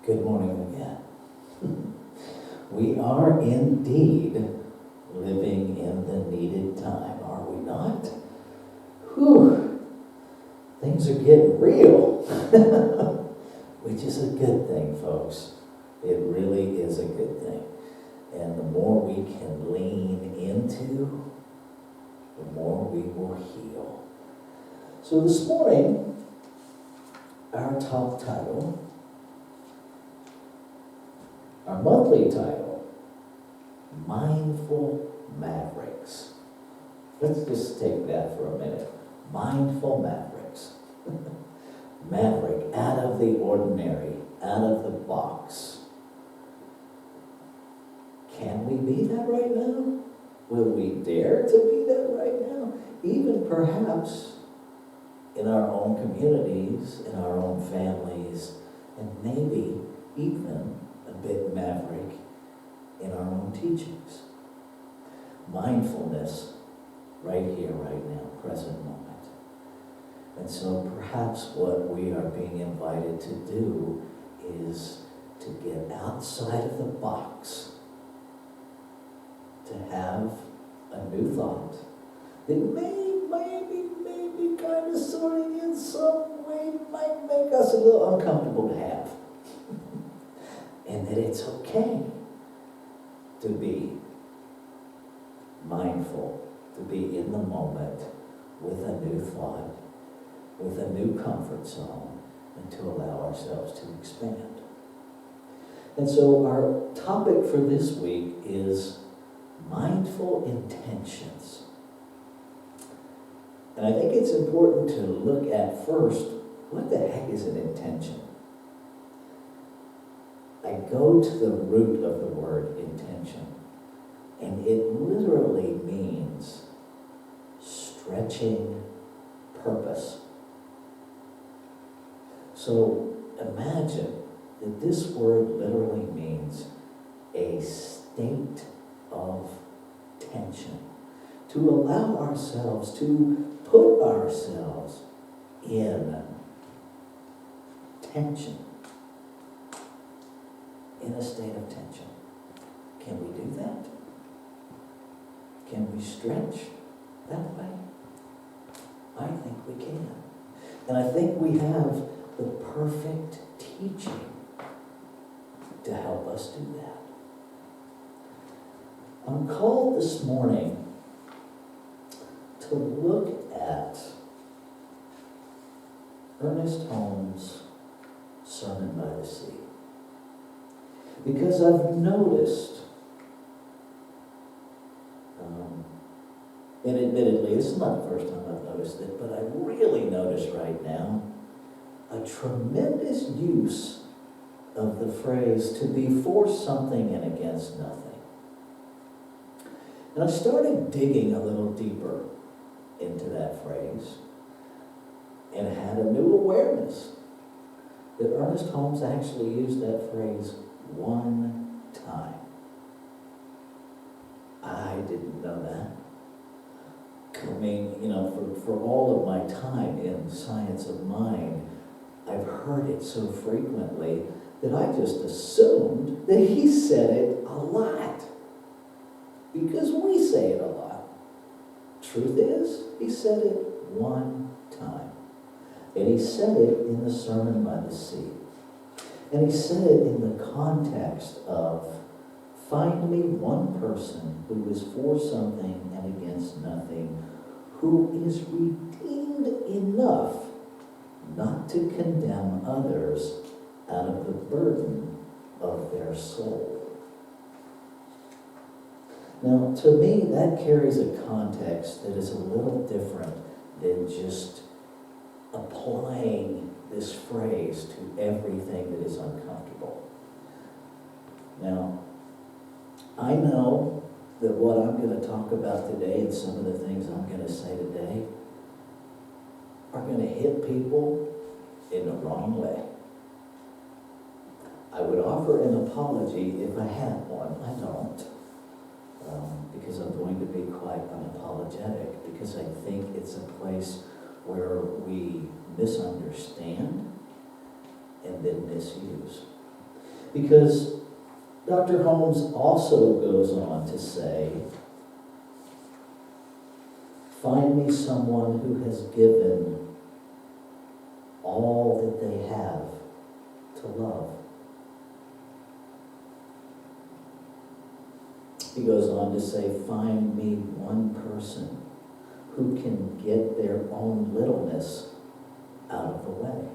Good morning again. We are indeed living in the needed time, are we not? Whew, things are getting real, which is a good thing, folks. It really is a good thing. And the more we can lean into, the more we will heal. So this morning, our top title, our monthly title, Mindful Mavericks. Let's just take that for a minute. Mindful Mavericks. Maverick, out of the ordinary, out of the box. Can we be that right now? Will we dare to be that right now? Even perhaps in our own communities, in our own families, and maybe even a bit maverick in our own teachings. Mindfulness right here, right now, present moment. And so perhaps what we are being invited to do is to get outside of the box, to have a new thought that maybe kind of sort of in some way might make us a little uncomfortable to have. And that it's okay to be mindful, to be in the moment with a new thought, with a new comfort zone, and to allow ourselves to expand. And so our topic for this week is mindful intentions. And I think it's important to look at first, what the heck is an intention? I go to the root of the word intention, and it literally means stretching purpose. So imagine that this word literally means a state of tension, to allow ourselves, to put ourselves in tension. In a state of tension. Can we do that? Can we stretch that way? I think we can. And I think we have the perfect teaching to help us do that. I'm called this morning to look at Ernest Holmes' Sermon by the Sea. Because I've noticed, and admittedly, this is not the first time I've noticed it, but I really notice right now a tremendous use of the phrase to be for something and against nothing. And I started digging a little deeper into that phrase and had a new awareness that Ernest Holmes actually used that phrase one time. I didn't know that. I mean, for all of my time in science of mind, I've heard it so frequently that I just assumed that he said it a lot. Because we say it a lot. Truth is, he said it one time. And he said it in the Sermon by the Sea. And he said it in the context of, find me one person who is for something and against nothing, who is redeemed enough not to condemn others out of the burden of their soul. Now, to me, that carries a context that is a little different than just applying this phrase to everything that is uncomfortable. Now, I know that what I'm going to talk about today and some of the things I'm going to say today are going to hit people in the wrong way. I would offer an apology if I had one. I don't, because I'm going to be quite unapologetic, because I think it's a place where we misunderstand and then misuse. Because Dr. Holmes also goes on to say, find me someone who has given all that they have to love. He goes on to say, find me one person who can get their own littleness out of the way.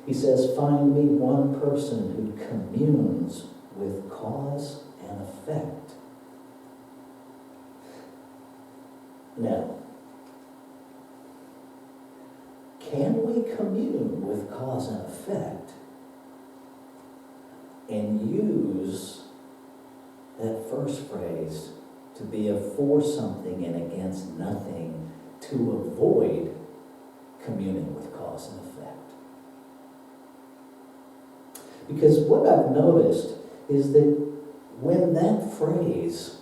He says, find me one person who communes with cause and effect. Now, can we commune with cause and effect and use that first phrase to be a for something and against nothing to avoid communing with cause and effect? Because what I've noticed is that when that phrase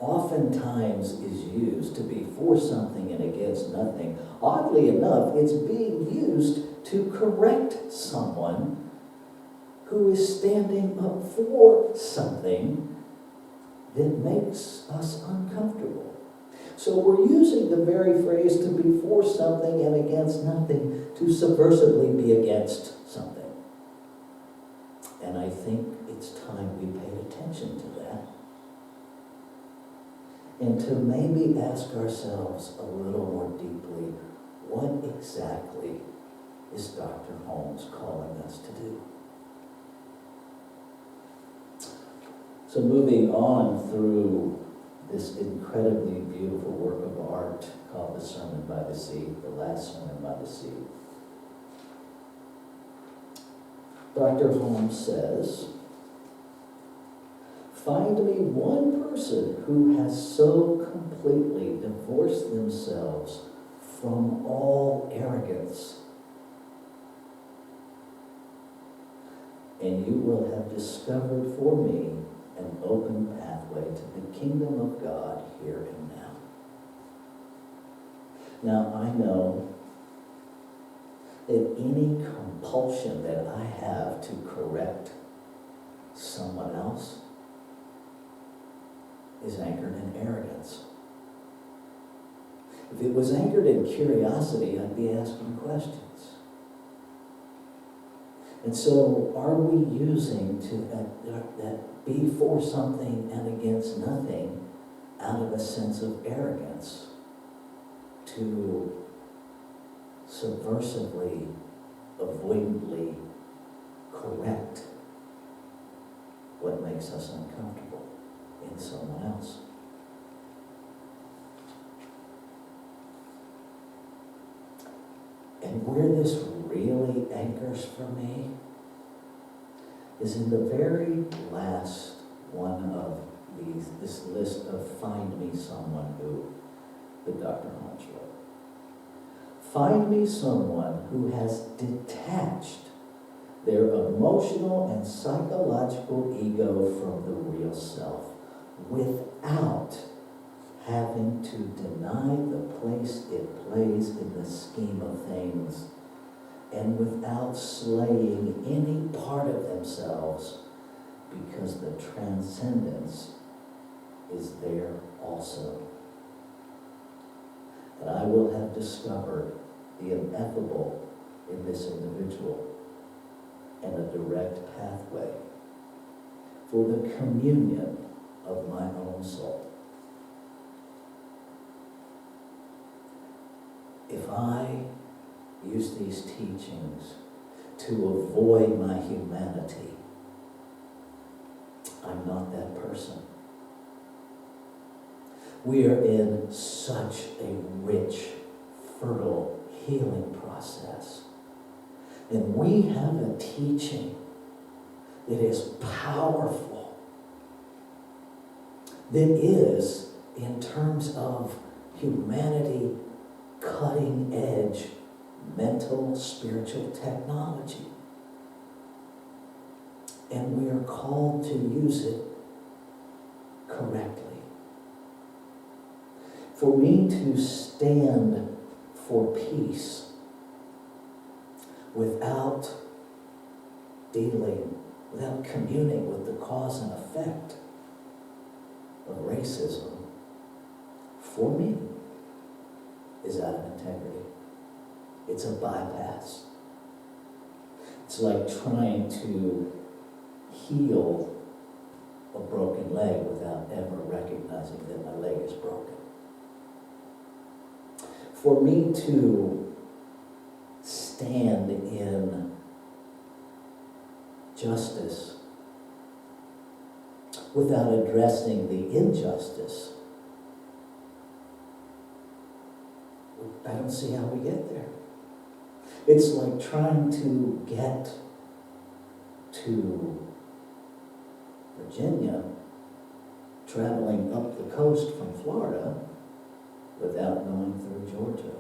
oftentimes is used to be for something and against nothing, oddly enough, it's being used to correct someone who is standing up for something that makes us uncomfortable. So we're using the very phrase to be for something and against nothing to subversively be against something. And I think it's time we paid attention to that. And to maybe ask ourselves a little more deeply, what exactly is Dr. Holmes calling us to do? So moving on through this incredibly beautiful work of art called The Sermon by the Sea, the last Sermon by the Sea, Dr. Holmes says, find me one person who has so completely divorced themselves from all arrogance, and you will have discovered for me an open pathway to the kingdom of God here and now. Now, I know that any compulsion that I have to correct someone else is anchored in arrogance. If it was anchored in curiosity, I'd be asking questions. And so, are we using that be for something and against nothing out of a sense of arrogance to subversively, avoidantly correct what makes us uncomfortable in someone else? And where this really anchors for me is in the very last one of this list of find me someone who that Dr. Holmes wrote. Find me someone who has detached their emotional and psychological ego from the real self without having to deny the place it plays in the scheme of things, and without slaying any part of themselves, because the transcendence is there also. And I will have discovered the ineffable in this individual and a direct pathway for the communion of my own soul. If I use these teachings to avoid my humanity, I'm not that person. We are in such a rich, fertile healing process. And we have a teaching that is powerful, that is, in terms of humanity, cutting edge mental, spiritual technology. And we are called to use it correctly. For me to stand for peace without dealing, without communing with the cause and effect of racism, for me, is out of integrity. It's a bypass. It's like trying to heal a broken leg without ever recognizing that my leg is broken. For me to stand in justice without addressing the injustice, I don't see how we get there. It's like trying to get to Virginia, traveling up the coast from Florida without going through Georgia,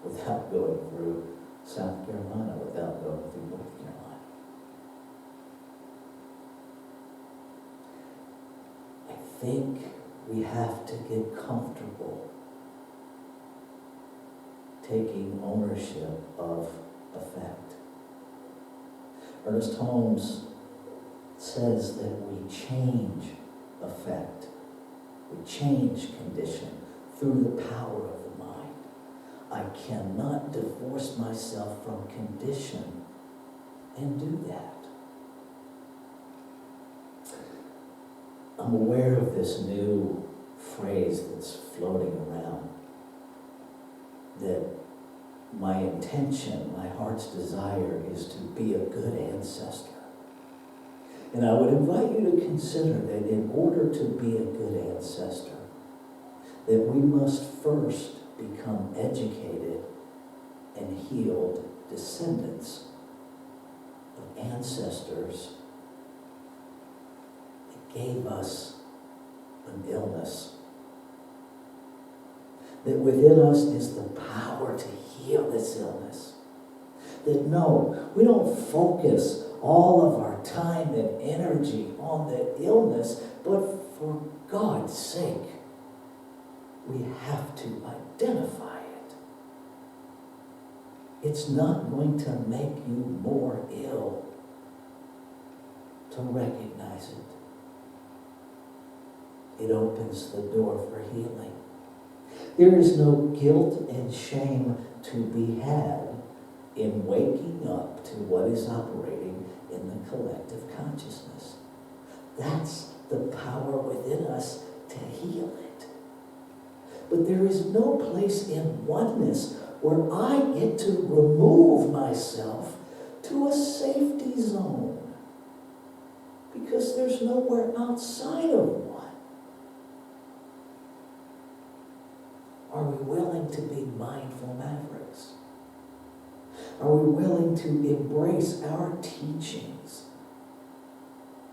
without going through South Carolina, without going through North Carolina. I think we have to get comfortable taking ownership of effect. Ernest Holmes says that we change effect, we change condition through the power of the mind. I cannot divorce myself from condition and do that. I'm aware of this new phrase that's floating around, that my intention, my heart's desire is to be a good ancestor. And I would invite you to consider that in order to be a good ancestor, that we must first become educated and healed descendants of ancestors that gave us an illness. That within us is the power to heal this illness. That no, we don't focus all of our time and energy on the illness, but for God's sake, we have to identify it. It's not going to make you more ill to recognize it. It opens the door for healing. There is no guilt and shame to be had in waking up to what is operating in the collective consciousness. That's the power within us to heal it. But there is no place in oneness where I get to remove myself to a safety zone, because there's nowhere outside of one. Are we willing to be mindful mavericks? Are we willing to embrace our teachings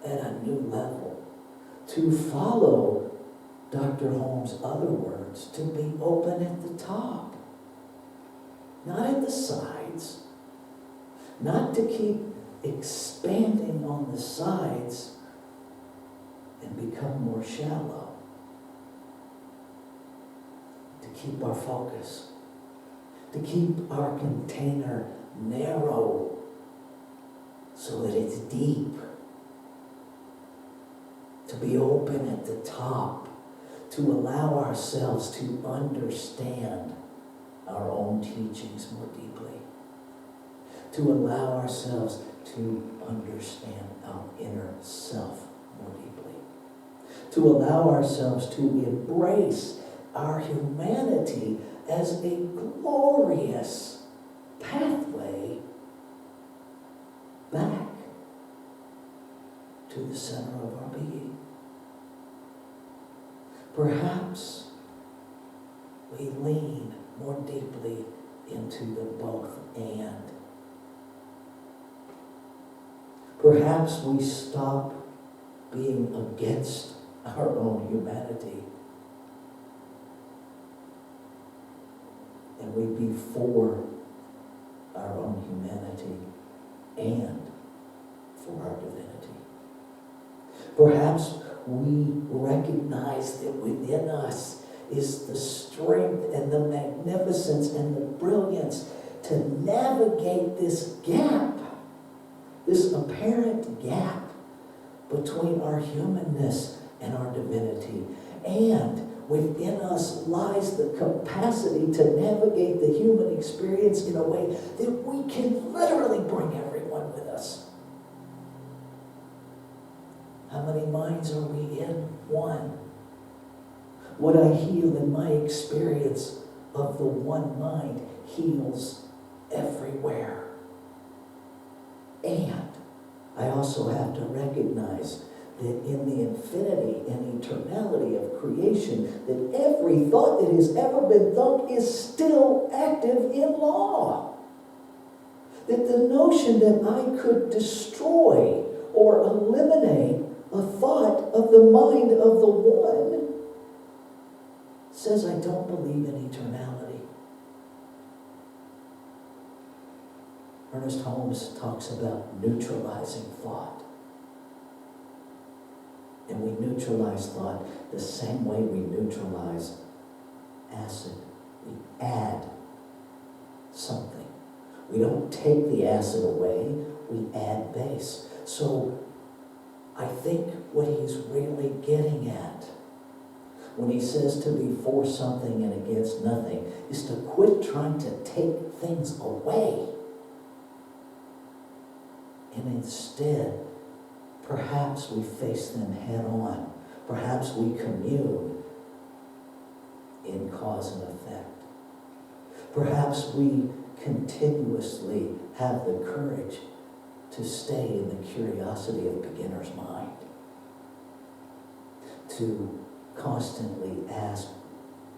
at a new level? To follow Dr. Holmes' other words, to be open at the top, not at the sides, not to keep expanding on the sides and become more shallow. Keep our focus, to keep our container narrow so that it's deep, to be open at the top, to allow ourselves to understand our own teachings more deeply, to allow ourselves to understand our inner self more deeply, to allow ourselves to embrace our humanity as a glorious pathway back to the center of our being. Perhaps we lean more deeply into the both and. Perhaps we stop being against our own humanity and we be for our own humanity and for our divinity. Perhaps we recognize that within us is the strength and the magnificence and the brilliance to navigate this gap this apparent gap between our humanness and our divinity. And within us lies the capacity to navigate the human experience in a way that we can literally bring everyone with us. How many minds are we in? One. What I heal in my experience of the one mind heals everywhere. And I also have to recognize that in the infinity and eternality of creation, that every thought that has ever been thought is still active in law. That the notion that I could destroy or eliminate a thought of the mind of the one says I don't believe in eternality. Ernest Holmes talks about neutralizing thought. And we neutralize thought the same way we neutralize acid. We add something. We don't take the acid away, we add base. So I think what he's really getting at when he says to be for something and against nothing is to quit trying to take things away. And instead, perhaps we face them head on. Perhaps we commune in cause and effect. Perhaps we continuously have the courage to stay in the curiosity of beginner's mind. To constantly ask,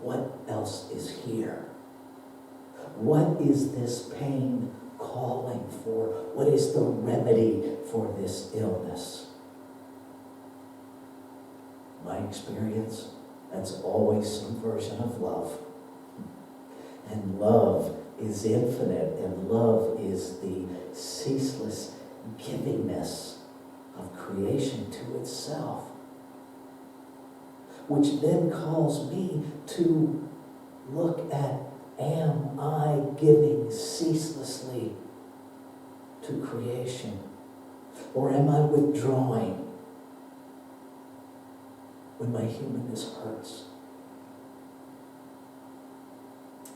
what else is here? What is this pain calling for? What is the remedy for this illness? My experience, that's always some version of love. And love is infinite, and love is the ceaseless givingness of creation to itself, which then calls me to look at, am I giving ceaselessly to creation? Or am I withdrawing when my humanness hurts?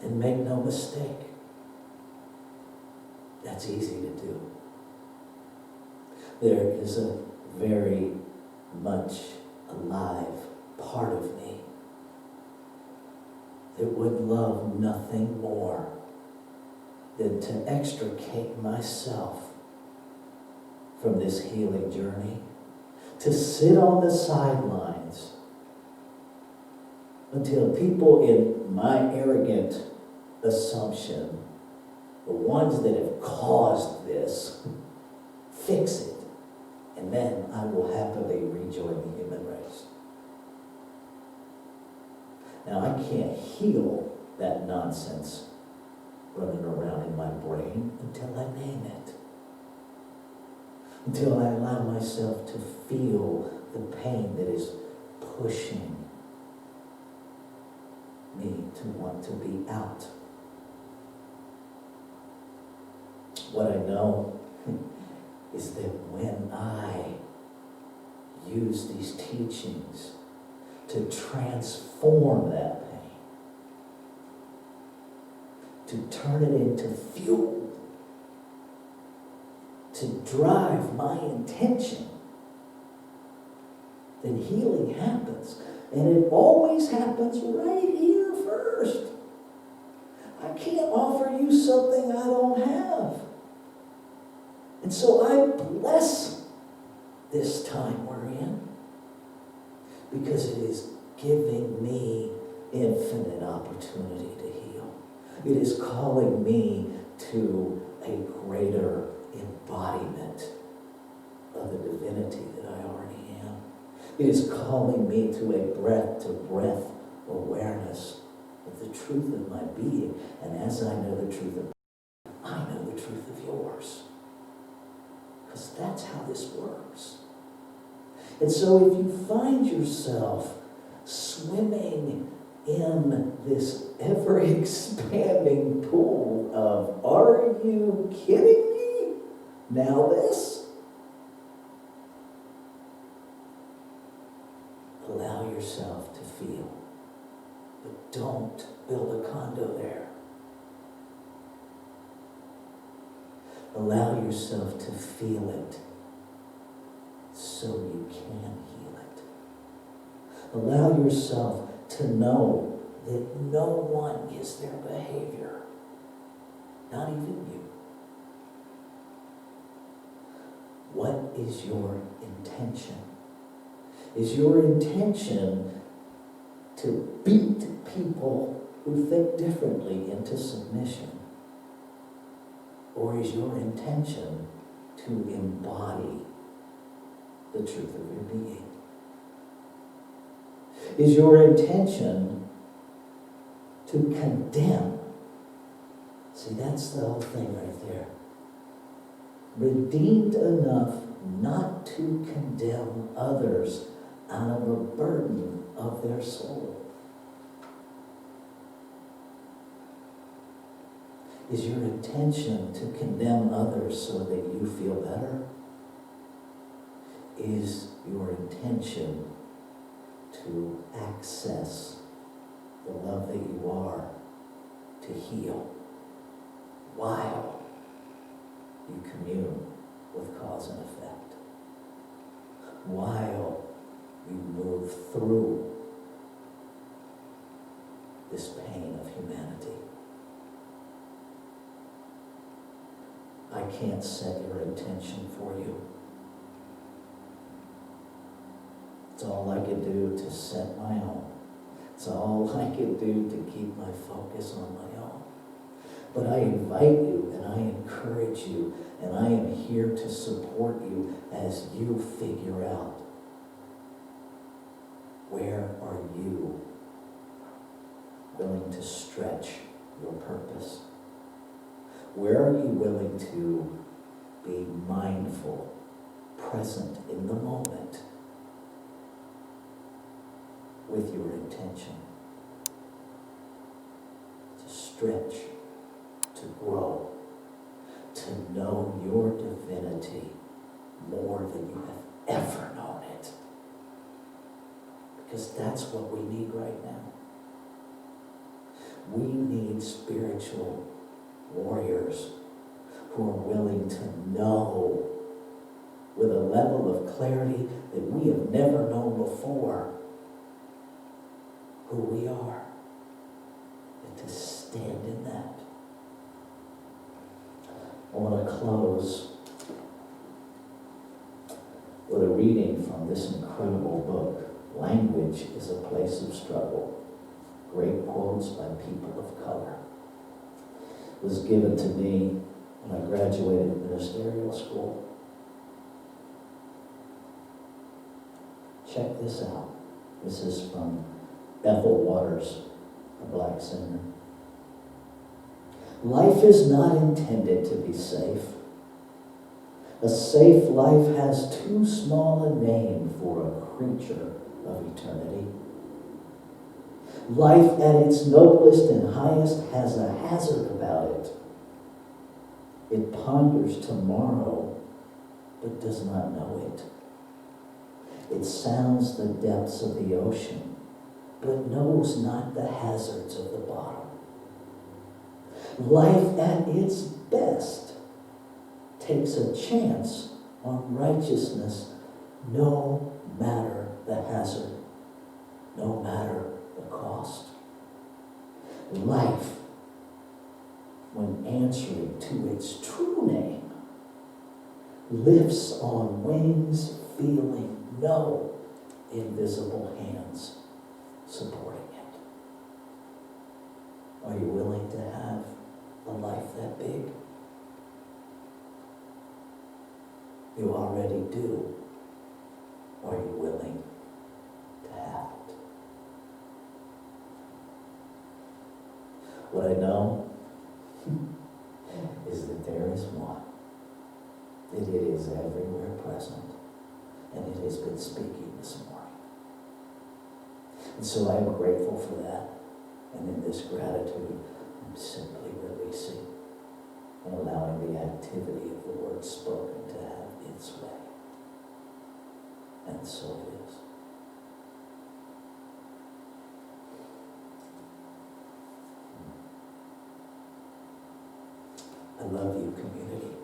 And make no mistake, that's easy to do. There is a very much alive part of me that would love nothing more than to extricate myself from this healing journey, to sit on the sidelines until people in my arrogant assumption, the ones that have caused this, fix it, and then I will happily rejoin the human race. Now, I can't heal that nonsense running around in my brain until I name it. Until I allow myself to feel the pain that is pushing me to want to be out. What I know is that when I use these teachings to transform that pain, to turn it into fuel, to drive my intention, then healing happens. And it always happens right here first. I can't offer you something I don't have. And so I bless this time we're in, because it is giving me infinite opportunity to heal. It is calling me to a greater embodiment of the divinity that I already am. It is calling me to a breath-to-breath awareness of the truth of my being. And as I know the truth of I know the truth of yours. Because that's how this works. And so if you find yourself swimming in this ever-expanding pool of, are you kidding me? Now this? Allow yourself to feel. But don't build a condo there. Allow yourself to feel it so you can heal it. Allow yourself to know that no one is their behavior, not even you. What is your intention? Is your intention to beat people who think differently into submission? Or is your intention to embody the truth of your being? Is your intention to condemn? See, that's the whole thing right there. Redeemed enough not to condemn others out of a burden of their soul. Is your intention to condemn others so that you feel better? Is your intention to access the love that you are, to heal, while you commune with cause and effect, while you move through this pain of humanity? I can't set your intention for you. It's all I can do to set my own. It's all I can do to keep my focus on my own. But I invite you and I encourage you, and I am here to support you as you figure out, where are you willing to stretch your purpose? Where are you willing to be mindful, present in the moment with your intention? To stretch, to grow, to know your divinity more than you have ever known it. Because that's what we need right now. We need spiritual warriors who are willing to know with a level of clarity that we have never known before who we are, and to stand in that. I want to close with a reading from this incredible book, Language is a Place of Struggle. Great quotes by people of color. It was given to me when I graduated ministerial school. Check this out. This is from Ethel Waters, a black singer. Life is not intended to be safe. A safe life has too small a name for a creature of eternity. Life at its noblest and highest has a hazard about it. It ponders tomorrow, but does not know it. It sounds the depths of the ocean, but knows not the hazards of the bottom. Life at its best takes a chance on righteousness, no matter the hazard, no matter the cost. Life, when answering to its true name, lifts on wings, feeling no invisible hands supporting it. Are you willing to have a life that big? You already do. Are you willing to have it? What I know is that there is one, that it is everywhere present, and it has been speaking this morning. And so I am grateful for that, and in this gratitude, I'm simply releasing and allowing the activity of the word spoken to have its way. And so it is. I love you, community.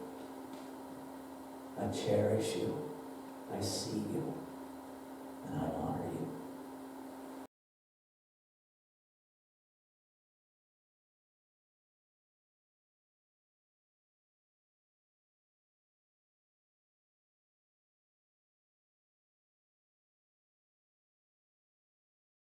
I cherish you. I see you. And I honor